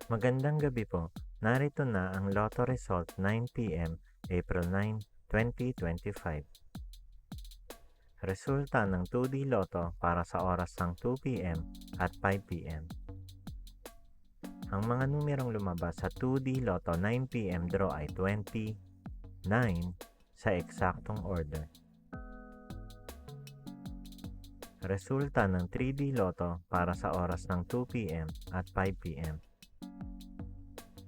Magandang gabi po. Narito na ang Lotto result 9 p.m. April 9, 2025. Resulta ng 2D Lotto para sa oras ng 2 p.m. at 5 p.m. Ang mga numerong lumabas sa 2D Lotto 9 p.m. draw ay 20, 9 sa eksaktong order. Resulta ng 3D Lotto para sa oras ng 2 p.m. at 5 p.m.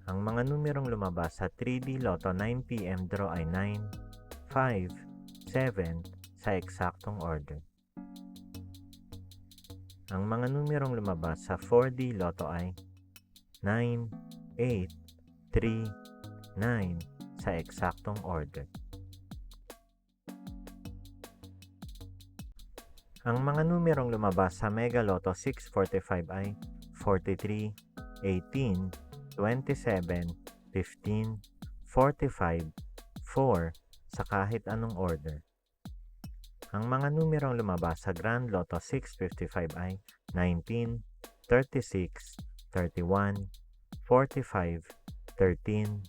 Ang mga numerong lumabas sa 3D Lotto 9 p.m. draw ay 9, 5, 7 sa eksaktong order. Ang mga numerong lumabas sa 4D Lotto ay 9, 8, 3, 9 sa eksaktong order. Ang mga numerong lumabas sa Mega Lotto 645 ay 43, 18, 27, 15, 45, 4 sa kahit anong order. Ang mga numerong lumabas sa Grand Lotto 655 ay 19, 36, 31, 45, 13,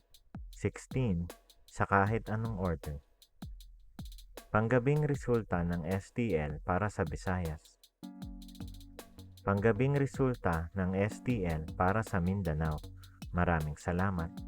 16 sa kahit anong order. Panggabing resulta ng STL para sa Visayas. Panggabing resulta ng STL para sa Mindanao. Maraming salamat.